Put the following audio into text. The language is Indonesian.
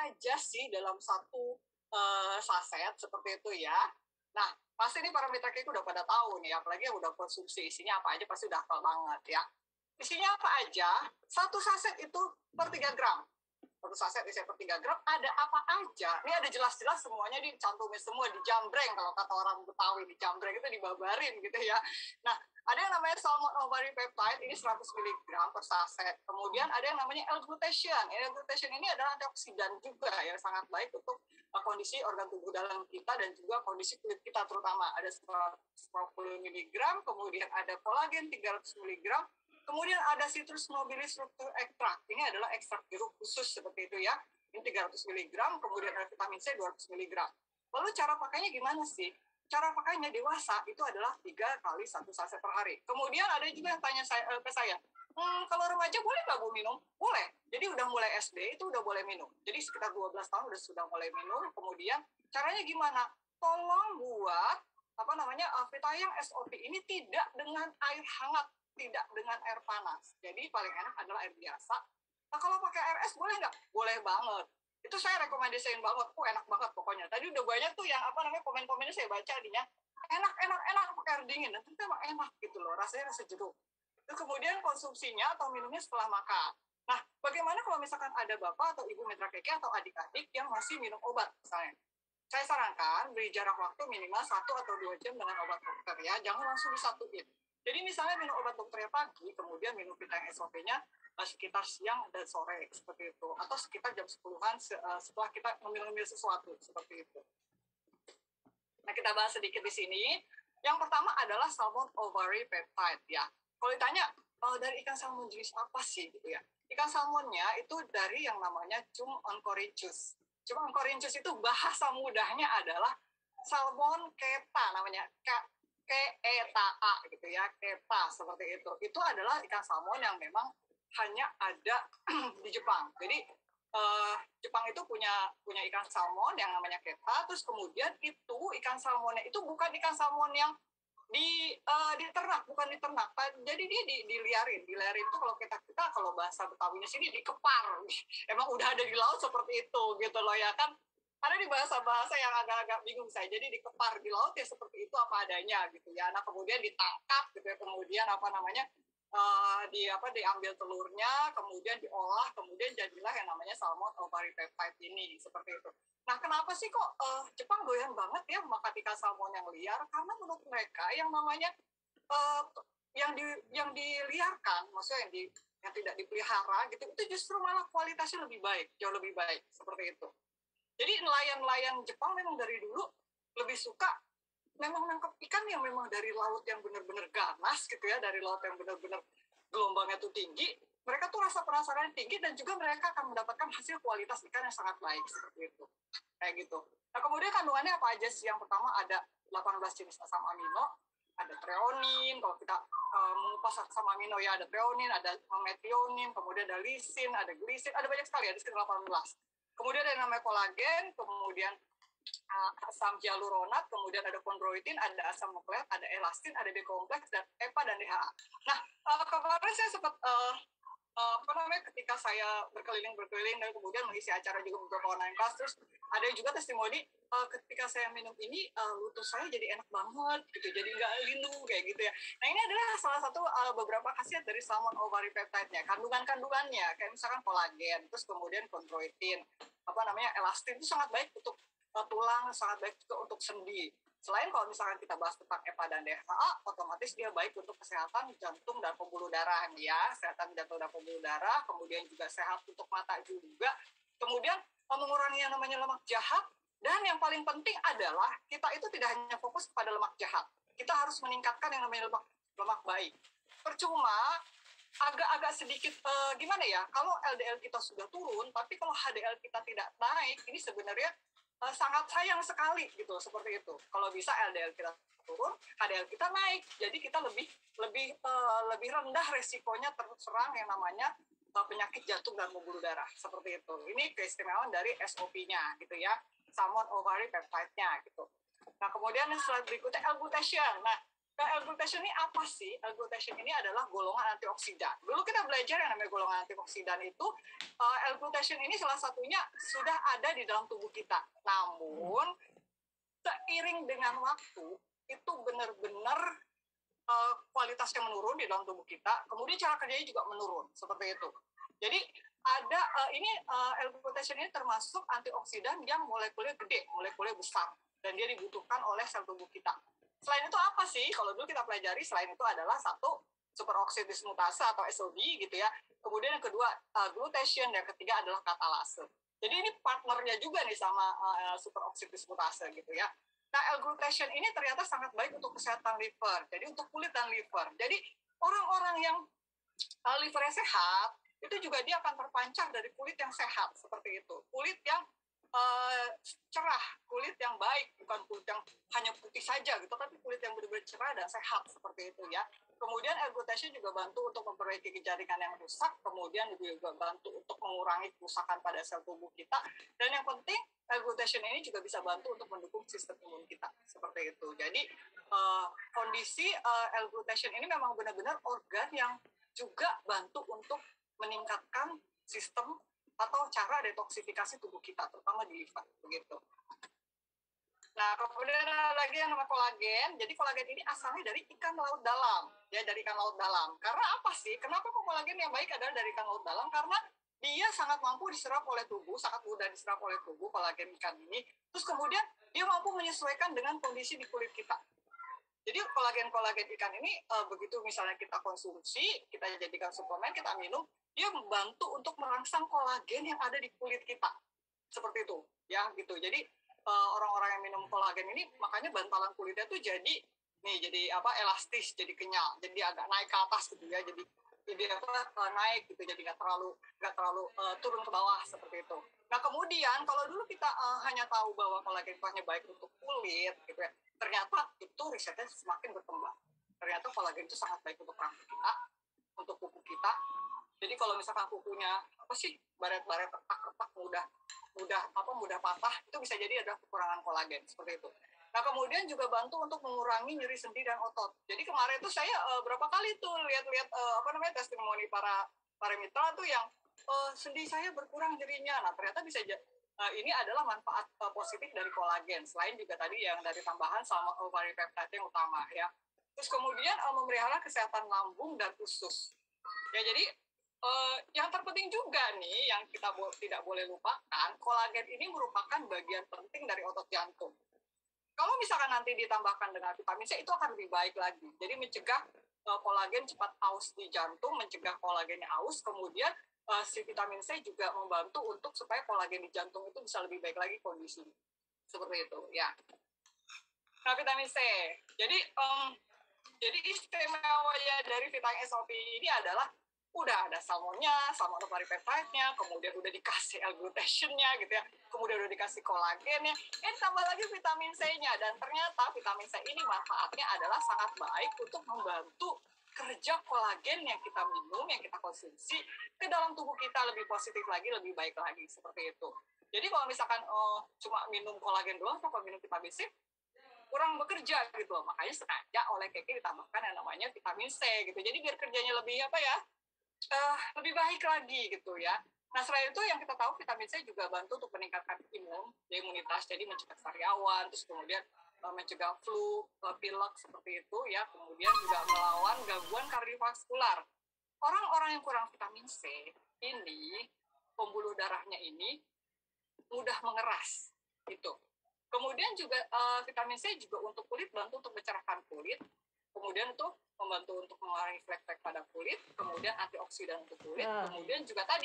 aja sih dalam satu saset seperti itu ya. Nah, pasti nih para mitra keiko udah pada tahu nih, apalagi yang udah konsumsi isinya apa aja pasti udah hafal banget ya. Isinya apa aja? Satu saset itu per 3 gram. Satu saset isinya per 3 gram, ada apa aja? Ini ada jelas-jelas semuanya dicantumin semua, dijambreng kalau kata orang Betawi, dijambreng itu dibabarin gitu ya. Nah, ada yang namanya salmon ovary peptide, ini 100 mg per saset. Kemudian ada yang namanya L-glutation. L-glutation ini adalah antioksidan juga yang sangat baik untuk kondisi organ tubuh dalam kita dan juga kondisi kulit kita terutama. Ada 150 mg, kemudian ada kolagen 300 mg, kemudian ada citrus nobilis struktur extract. Ini adalah ekstrak jeruk khusus seperti itu ya. Ini 300 mg, kemudian ada vitamin C 200 mg. Lalu cara pakainya gimana sih? Cara pakainya dewasa itu adalah 3 kali 1 saset per hari. Kemudian ada juga yang tanya ke saya, kalau remaja boleh nggak Bu minum? Boleh. Jadi udah mulai SD itu udah boleh minum. Jadi sekitar 12 tahun sudah mulai minum. Kemudian caranya gimana? Tolong buat Vitayoung SOP ini tidak dengan air hangat, tidak dengan air panas. Jadi paling enak adalah air biasa. Nah, kalau pakai air es boleh nggak? Boleh banget. Itu saya rekomendasiin banget, enak banget pokoknya. Tadi udah banyak tuh yang komen-komennya saya baca adinya, enak pakai air dingin, dan itu emang enak gitu loh, rasanya rasa jeruk. Terus kemudian konsumsinya atau minumnya setelah makan. Nah, bagaimana kalau misalkan ada bapak atau ibu mitra keke atau adik-adik yang masih minum obat misalnya? Saya sarankan beri jarak waktu minimal 1 atau 2 jam dengan obat dokter ya, jangan langsung disatuin. Jadi misalnya minum obat dokternya pagi, kemudian minum Vitayoung SOP-nya sekitar siang dan sore seperti itu, atau sekitar jam 10-an setelah kita ngemil-ngemil sesuatu seperti itu. Nah, kita bahas sedikit di sini. Yang pertama adalah salmon ovary peptide ya. Kalau ditanya dari ikan salmon jenis apa sih gitu ya? Ikan salmonnya itu dari yang namanya Cum oncorhynchus. Cum oncorhynchus itu bahasa mudahnya adalah salmon keta namanya. Keta gitu ya, keta seperti itu. Itu adalah ikan salmon yang memang hanya ada di Jepang. Jadi Jepang itu punya ikan salmon yang namanya keta. Terus kemudian itu ikan salmonnya itu bukan ikan salmon yang diternak, bukan diternak. Jadi dia diliarin itu kalau kita kalau bahasa Betawinya sini dikepar. Emang udah ada di laut seperti itu gitu loh ya kan. Ada di bahasa-bahasa yang agak-agak bingung saya. Jadi dikepar di laut ya seperti itu apa adanya gitu ya. Nah kemudian ditangkap gitu ya. Kemudian diambil telurnya, kemudian diolah, kemudian jadilah yang namanya salmon ovary peptide ini seperti itu. Nah kenapa sih kok Jepang doyan banget ya makan ikan salmon yang liar? Karena menurut mereka yang namanya yang diliarkan, maksudnya yang tidak dipelihara gitu, itu justru malah kualitasnya lebih baik, jauh lebih baik seperti itu. Jadi nelayan-nelayan Jepang memang dari dulu lebih suka memang nangkap ikan yang memang dari laut yang benar-benar ganas gitu ya, dari laut yang benar-benar gelombangnya tuh tinggi. Mereka tuh rasa penasaran tinggi dan juga mereka akan mendapatkan hasil kualitas ikan yang sangat baik seperti itu. Kayak gitu. Nah, kemudian kandungannya apa aja sih? Yang pertama ada 18 jenis asam amino, ada treonin, kalau kita mengupas asam amino ya, ada treonin, ada methionine, kemudian ada lisin, ada glisin, ada banyak sekali, ada sekitar 18. Kemudian ada yang namanya kolagen, kemudian asam hyaluronat, kemudian ada kondroitin, ada asam nukleat, ada elastin, ada B-kompleks, dan EPA dan DHA. Nah, kemarin saya sempat ketika saya berkeliling dan kemudian mengisi acara juga beberapa online class, terus ada juga testimoni ketika saya minum ini lutut saya jadi enak banget gitu, jadi nggak linu kayak gitu ya. Nah ini adalah salah satu beberapa khasiat dari salmon ovary peptide-nya, kandungannya kayak misalkan kolagen, terus kemudian kondroitin, elastin itu sangat baik untuk tulang, sangat baik juga untuk sendi. Selain kalau misalkan kita bahas tentang EPA dan DHA, otomatis dia baik untuk kesehatan jantung dan pembuluh darah ya, kesehatan jantung dan pembuluh darah, kemudian juga sehat untuk mata juga. Kemudian mengurangi yang namanya lemak jahat, dan yang paling penting adalah kita itu tidak hanya fokus pada lemak jahat. Kita harus meningkatkan yang namanya lemak baik. Percuma agak sedikit gimana ya, kalau LDL kita sudah turun, tapi kalau HDL kita tidak naik, ini sebenarnya sangat sayang sekali gitu, seperti itu. Kalau bisa LDL kita turun, HDL kita naik, jadi kita lebih rendah resikonya terserang yang namanya penyakit jantung dan pembuluh darah seperti itu. Ini keistimewaan dari SOP-nya gitu ya, salmon ovary peptide-nya gitu. Nah kemudian slide berikutnya L-glutation. Nah Nah, L-glutation ini apa sih? L-glutation ini adalah golongan antioksidan. Dulu kita belajar yang namanya golongan antioksidan itu, L-glutation ini salah satunya sudah ada di dalam tubuh kita. Namun, seiring dengan waktu, itu benar-benar kualitasnya menurun di dalam tubuh kita, kemudian cara kerjanya juga menurun, seperti itu. Jadi, ada L-glutation ini termasuk antioksidan yang molekulnya gede, molekulnya besar, dan dia dibutuhkan oleh sel tubuh kita. Selain itu apa sih? Kalau dulu kita pelajari, selain itu adalah satu, superoxide dismutase atau SOD gitu ya. Kemudian yang kedua glutation, yang ketiga adalah katalase. Jadi ini partnernya juga nih sama superoxide dismutase gitu ya. Nah, L-glutation ini ternyata sangat baik untuk kesehatan liver. Jadi untuk kulit dan liver. Jadi orang-orang yang livernya sehat, itu juga dia akan terpancar dari kulit yang sehat seperti itu. Kulit yang cerah, kulit yang baik, bukan kulit yang hanya putih saja gitu, tapi kulit yang benar-benar cerah dan sehat seperti itu ya. Kemudian L-glutation juga bantu untuk memperbaiki jaringan yang rusak, kemudian juga bantu untuk mengurangi kerusakan pada sel tubuh kita, dan yang penting L-glutation ini juga bisa bantu untuk mendukung sistem imun kita seperti itu. Jadi kondisi L-glutation ini memang benar-benar organ yang juga bantu untuk meningkatkan sistem atau cara detoksifikasi tubuh kita, terutama di liver, begitu. Nah, kemudian ada lagi yang namanya kolagen. Jadi kolagen ini asalnya dari ikan laut dalam, ya, dari ikan laut dalam. Karena apa sih? Kenapa kolagen yang baik adalah dari ikan laut dalam? Karena dia sangat mampu diserap oleh tubuh, sangat mudah diserap oleh tubuh kolagen ikan ini. Terus kemudian dia mampu menyesuaikan dengan kondisi di kulit kita. Jadi kolagen ikan ini begitu misalnya kita konsumsi, kita jadikan suplemen, kita minum, dia membantu untuk merangsang kolagen yang ada di kulit kita. Seperti itu, ya gitu. Jadi orang-orang yang minum kolagen ini makanya bantalan kulitnya tuh jadi elastis, jadi kenyal, jadi agak naik ke atas gitu ya. Jadi naik gitu, jadi nggak terlalu turun ke bawah seperti itu. Nah kemudian kalau dulu kita hanya tahu bahwa kolagen itu hanya baik untuk kulit gitu ya, ternyata itu risetnya semakin berkembang. Ternyata kolagen itu sangat baik untuk rambut kita, untuk kuku kita. Jadi kalau misalkan kukunya baret-baret, retak-retak, mudah patah, itu bisa jadi ada kekurangan kolagen seperti itu. Nah kemudian juga bantu untuk mengurangi nyeri sendi dan otot. Jadi kemarin itu saya berapa kali tuh lihat-lihat testimoni para mitra tuh yang sendi saya berkurang nyerinya. Nah ternyata bisa ini adalah manfaat positif dari kolagen. Selain juga tadi yang dari tambahan sama polypeptide yang utama ya. Terus kemudian memelihara kesehatan lambung dan usus. Ya jadi yang terpenting juga nih yang kita tidak boleh lupakan, kolagen ini merupakan bagian penting dari otot jantung. Kalau misalkan nanti ditambahkan dengan vitamin C, itu akan lebih baik lagi. Jadi mencegah kolagen cepat aus di jantung, mencegah kolagennya aus, kemudian si vitamin C juga membantu untuk supaya kolagen di jantung itu bisa lebih baik lagi kondisinya. Seperti itu, ya. Nah, vitamin C. Jadi istimewanya dari vitamin SOP ini adalah udah ada salmonnya, salmon polypeptide-nya, kemudian udah dikasih L-glutation-nya gitu ya, kemudian udah dikasih kolagennya, tambah lagi vitamin C-nya, dan ternyata vitamin C ini manfaatnya adalah sangat baik untuk membantu kerja kolagen yang kita minum, yang kita konsumsi ke dalam tubuh kita lebih positif lagi, lebih baik lagi, seperti itu. Jadi kalau misalkan cuma minum kolagen doang atau minum vitamin C, kurang bekerja gitu, makanya sengaja oleh Keke ditambahkan yang namanya vitamin C gitu, jadi biar kerjanya lebih lebih baik lagi gitu ya. Nah selain itu yang kita tahu vitamin C juga bantu untuk meningkatkan imunitas, jadi mencegah sariawan, terus kemudian mencegah flu, pilek seperti itu ya, kemudian juga melawan gangguan kardiovaskular. Orang-orang yang kurang vitamin C ini, pembuluh darahnya ini mudah mengeras gitu. Kemudian juga vitamin C juga untuk kulit, bantu untuk mencerahkan kulit, kemudian untuk membantu untuk mengurangi flek-flek pada kulit, kemudian antioksidan untuk kulit, kemudian juga tadi